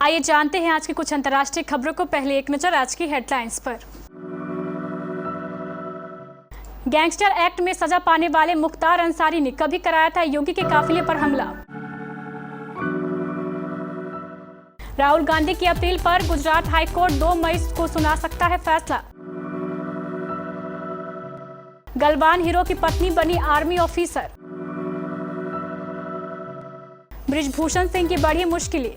आइए जानते हैं आज की कुछ अंतर्राष्ट्रीय खबरों को। पहले एक नजर आज की हेडलाइंस पर। गैंगस्टर एक्ट में सजा पाने वाले मुख्तार अंसारी ने कभी कराया था योगी के काफिले पर हमला। राहुल गांधी की अपील पर गुजरात हाई कोर्ट 2 मई को सुना सकता है फैसला। गलवान हीरो की पत्नी बनी आर्मी ऑफिसर। बृजभूषण सिंह की बढ़ी मुश्किलें।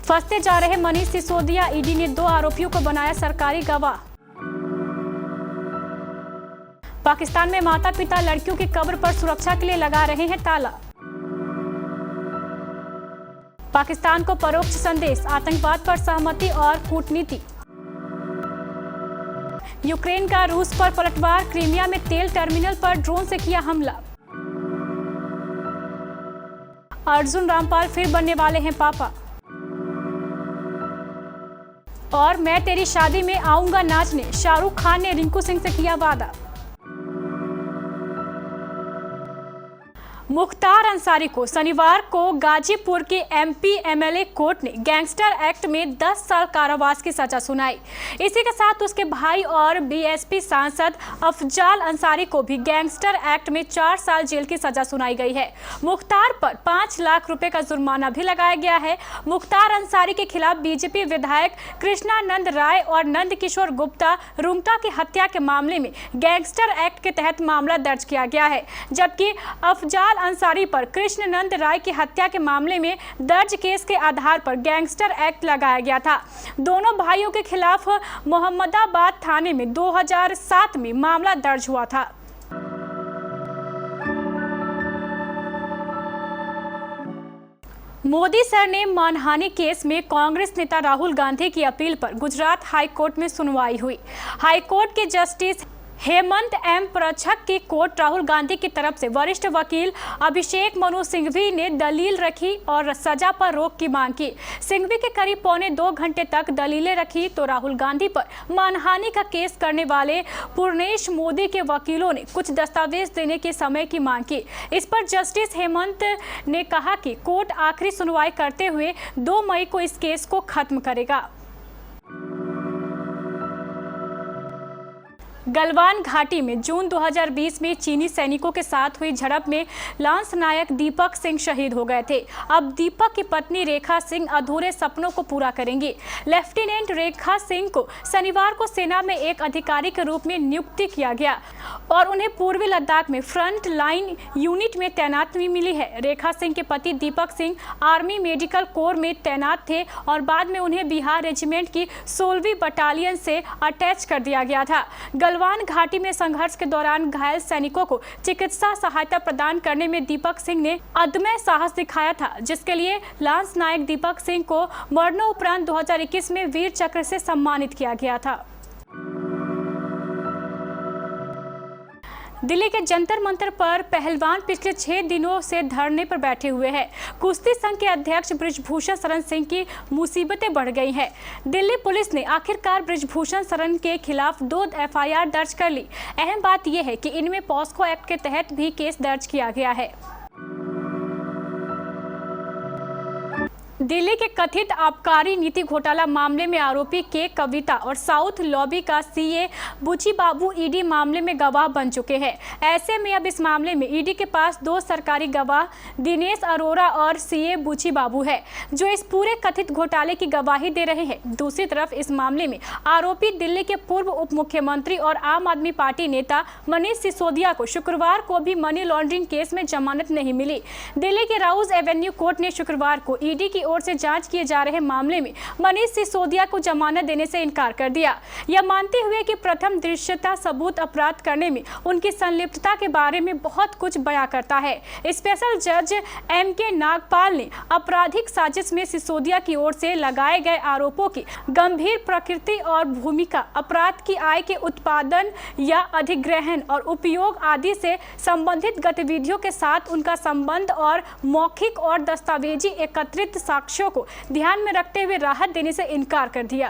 फंसते जा रहे मनीष सिसोदिया, ईडी ने 2 आरोपियों को बनाया सरकारी गवाह। पाकिस्तान में माता पिता लड़कियों की कब्र पर सुरक्षा के लिए लगा रहे हैं ताला। पाकिस्तान को परोक्ष संदेश, आतंकवाद पर सहमति और कूटनीति। यूक्रेन का रूस पर पलटवार, क्रीमिया में तेल टर्मिनल पर ड्रोन से किया हमला। अर्जुन रामपाल फिर बनने वाले हैं पापा। और मैं तेरी शादी में आऊंगा नाचने, शाहरुख खान ने रिंकू सिंह से किया वादा। मुख्तार अंसारी को शनिवार को गाजीपुर के एमपी एमएलए कोर्ट ने गैंगस्टर एक्ट में 10 साल कारावास की सजा सुनाई। इसी के साथ उसके भाई और बीएसपी सांसद अफजाल अंसारी को भी गैंगस्टर एक्ट में 4 साल जेल की सजा सुनाई गई है। मुख्तार पर 5 लाख रुपए का जुर्माना भी लगाया गया है। मुख्तार अंसारी के खिलाफ बीजेपी विधायक कृष्णानंद राय और नंद किशोर गुप्ता रुंगटा की हत्या के मामले में गैंगस्टर एक्ट के तहत मामला दर्ज किया गया है, जबकि अफजाल अंसारी पर कृष्णनंद राय की हत्या के मामले में दर्ज केस के आधार पर गैंगस्टर एक्ट लगाया गया था। दोनों भाइयों के खिलाफ मोहम्मदाबाद थाने में 2007 में मामला दर्ज हुआ था। मोदी सरनेम मानहानि केस में कांग्रेस नेता राहुल गांधी की अपील पर गुजरात हाई कोर्ट में सुनवाई हुई। हाई कोर्ट के जस्टिस हेमंत एम प्रछक की कोर्ट राहुल गांधी की तरफ से वरिष्ठ वकील अभिषेक मनु सिंघवी ने दलील रखी और सजा पर रोक की मांग की। सिंघवी के करीब 1.25 घंटे तक दलीलें रखी तो राहुल गांधी पर मानहानि का केस करने वाले पूर्णेश मोदी के वकीलों ने कुछ दस्तावेज देने के समय की मांग की। इस पर जस्टिस हेमंत ने कहा कि कोर्ट आखिरी सुनवाई करते हुए 2 मई को इस केस को खत्म करेगा। गलवान घाटी में जून 2020 में चीनी सैनिकों के साथ हुई झड़प में लांस नायक दीपक सिंह शहीद हो गए थे। अब दीपक की पत्नी रेखा सिंह अधूरे सपनों को पूरा करेंगी। लेफ्टिनेंट रेखा सिंह को शनिवार को सेना में एक अधिकारी के रूप में नियुक्ति किया गया और उन्हें पूर्वी लद्दाख में फ्रंट लाइन यूनिट में तैनाती मिली है। रेखा सिंह के पति Deepak Singh army medical corps में तैनात थे और बाद में उन्हें बिहार रेजिमेंट की 16वीं बटालियन से अटैच कर दिया गया था। गलवान घाटी में संघर्ष के दौरान घायल सैनिकों को चिकित्सा सहायता प्रदान करने में दीपक सिंह ने अदम्य साहस दिखाया था, जिसके लिए लांस नायक दीपक सिंह को मरणोपरांत 2021 में वीर चक्र से सम्मानित किया गया था। दिल्ली के जंतर मंतर पर पहलवान पिछले 6 दिनों से धरने पर बैठे हुए हैं। कुश्ती संघ के अध्यक्ष बृजभूषण शरण सिंह की मुसीबतें बढ़ गई हैं। दिल्ली पुलिस ने आखिरकार बृजभूषण शरण के खिलाफ 2 एफआईआर दर्ज कर ली। अहम बात यह है कि इनमें पॉस्को एक्ट के तहत भी केस दर्ज किया गया है। दिल्ली के कथित आबकारी नीति घोटाला मामले में आरोपी के कविता और साउथ लॉबी का सीए बुची बाबू ईडी मामले में गवाह बन चुके हैं। ऐसे में अब इस मामले में ईडी के पास 2 सरकारी गवाह दिनेश अरोरा और सीए बुची बाबू है, जो इस पूरे कथित घोटाले की गवाही दे रहे हैं। दूसरी तरफ इस मामले में आरोपी दिल्ली के पूर्व उप मुख्यमंत्री और आम आदमी पार्टी नेता मनीष सिसोदिया को शुक्रवार को भी मनी लॉन्ड्रिंग केस में जमानत नहीं मिली। दिल्ली के राउज एवेन्यू कोर्ट ने शुक्रवार को ईडी की ओर से जांच किए जा रहे मामले में मनीष सिसोदिया को जमानत देने से इनकार कर दिया, यह मानते हुए कि प्रथम दृश्यता सबूत अपराध करने में उनकी संलिप्तता के बारे में बहुत कुछ बयां करता है। स्पेशल जज एमके नागपाल ने आपराधिक साजिश में सिसोदिया की ओर से लगाए गए आरोपों की गंभीर प्रकृति और भूमिका, अपराध की आय के उत्पादन या अधिग्रहण और उपयोग आदि से संबंधित गतिविधियों के साथ उनका संबंध और मौखिक और दस्तावेजी एकत्रित साक्ष्यों को ध्यान में रखते हुए राहत देने से इनकार कर दिया।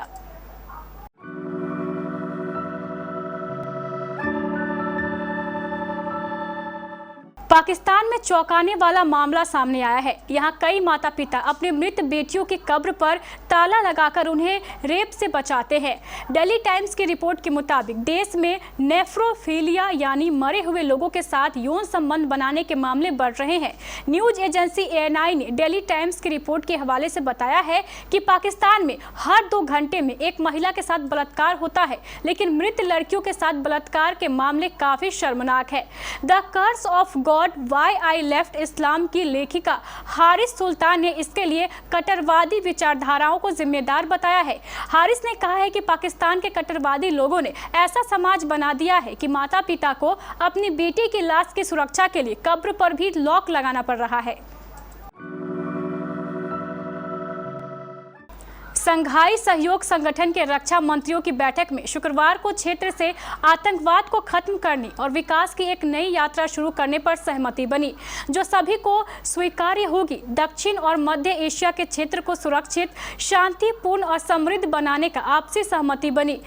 पाकिस्तान में चौंकाने वाला मामला सामने आया है। यहाँ कई माता पिता अपने मृत बेटियों की कब्र पर ताला लगाकर उन्हें रेप से बचाते हैं। दिल्ली टाइम्स की रिपोर्ट के मुताबिक देश में नेफ्रोफीलिया यानी मरे हुए लोगों के साथ यौन संबंध बनाने के मामले बढ़ रहे हैं। न्यूज एजेंसी ANI ने दिल्ली टाइम्स की रिपोर्ट के हवाले से बताया है कि पाकिस्तान में हर 2 घंटे में एक महिला के साथ बलात्कार होता है, लेकिन मृत लड़कियों के साथ बलात्कार के मामले काफी शर्मनाक है। The curse of God why I left Islam की लेखिका हारिस सुल्तान ने इसके लिए कट्टरवादी विचारधाराओं को जिम्मेदार बताया है। हारिस ने कहा है कि पाकिस्तान के कट्टरवादी लोगों ने ऐसा समाज बना दिया है कि माता पिता को अपनी बेटी की लाश की सुरक्षा के लिए कब्र पर भी लॉक लगाना पड़ रहा है। संघाई सहयोग संगठन के रक्षा मंत्रियों की बैठक में शुक्रवार को क्षेत्र से आतंकवाद को खत्म करने और विकास की एक नई यात्रा शुरू करने पर सहमति बनी, जो सभी को स्वीकार्य होगी। दक्षिण और मध्य एशिया के क्षेत्र को सुरक्षित, शांतिपूर्ण और समृद्ध बनाने का आपसी सहमति बनी।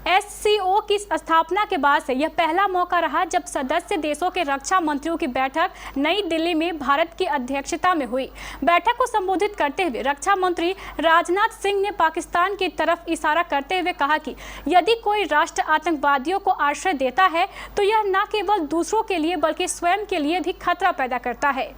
SCO की स्थापना के बाद से यह पहला मौका रहा जब सदस्य देशों के रक्षा मंत्रियों की बैठक नई दिल्ली में भारत की अध्यक्षता में हुई। बैठक को संबोधित करते हुए रक्षा मंत्री राजनाथ सिंह ने पाकिस्तान की तरफ इशारा करते हुए कहा कि यदि कोई राष्ट्र आतंकवादियों को आश्रय देता है तो यह न केवल दूसरों के लिए बल्कि स्वयं के लिए भी खतरा पैदा करता है।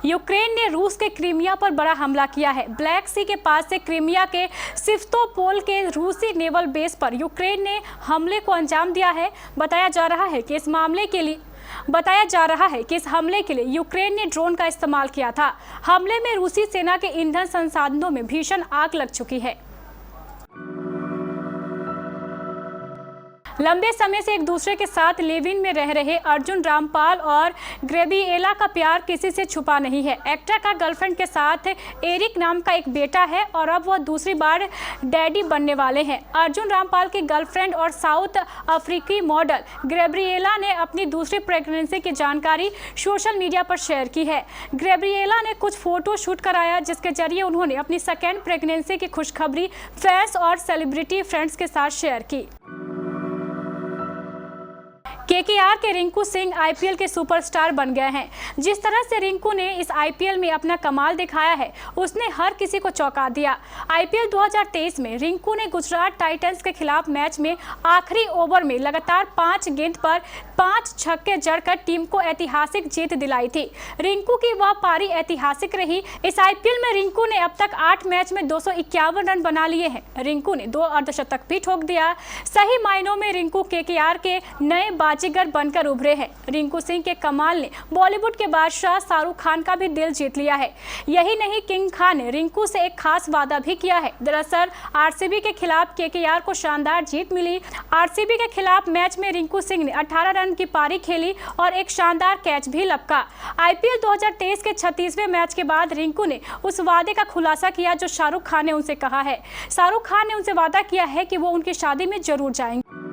यूक्रेन ने रूस के क्रीमिया पर बड़ा हमला किया है। ब्लैक सी के पास से क्रीमिया के सिवस्तोपोल के रूसी नेवल बेस पर यूक्रेन ने हमले को अंजाम दिया है। बताया जा रहा है कि इस हमले के लिए यूक्रेन ने ड्रोन का इस्तेमाल किया था। हमले में रूसी सेना के ईंधन संसाधनों में भीषण आग लग चुकी है। लंबे समय से एक दूसरे के साथ लिव इन में रह रहे अर्जुन रामपाल और गैब्रिएला का प्यार किसी से छुपा नहीं है। एक्टर का गर्लफ्रेंड के साथ एरिक नाम का एक बेटा है और अब वह दूसरी बार डैडी बनने वाले हैं। अर्जुन रामपाल की गर्लफ्रेंड और साउथ अफ्रीकी मॉडल गैब्रिएला ने अपनी दूसरी प्रेगनेंसी की जानकारी सोशल मीडिया पर शेयर की है। गैब्रिएला ने कुछ फोटो शूट कराया जिसके जरिए उन्होंने अपनी सेकेंड प्रेगनेंसी की खुशखबरी फैंस और सेलिब्रिटी फ्रेंड्स के साथ शेयर की। KKR के रिंकू सिंह IPL के सुपरस्टार बन गए हैं। जिस तरह से रिंकू ने इस IPL में अपना कमाल दिखाया है, उसने हर किसी को चौंका दिया। IPL 2023 में रिंकू ने गुजरात टाइटंस के खिलाफ मैच में आखिरी ओवर में लगातार 5 गेंद पर 5 छक्के जड़कर टीम को ऐतिहासिक जीत दिलाई थी। रिंकू की वह पारी ऐतिहासिक रही। इस IPL में रिंकू ने अब तक 8 मैच में 251 रन बना लिए हैं। रिंकू ने 2 अर्धशतक भी ठोक दिया। सही मायनों में रिंकू KKR के नए बाजीगर बनकर उभरे हैं। रिंकू सिंह के कमाल ने बॉलीवुड के बादशाह शाहरुख खान का भी दिल जीत लिया है। यही नहीं, किंग खान ने रिंकू से एक खास वादा भी किया है। दरअसल RCB के खिलाफ KKR को शानदार जीत मिली। RCB के खिलाफ मैच में रिंकू सिंह ने 18 रन की पारी खेली और एक शानदार कैच भी लपका। IPL 2023 के 36वें मैच के बाद रिंकू ने उस वादे का खुलासा किया जो शाहरुख खान ने उनसे कहा है। शाहरुख खान ने उनसे वादा किया है कि वो उनकी शादी में जरूर जाएंगे।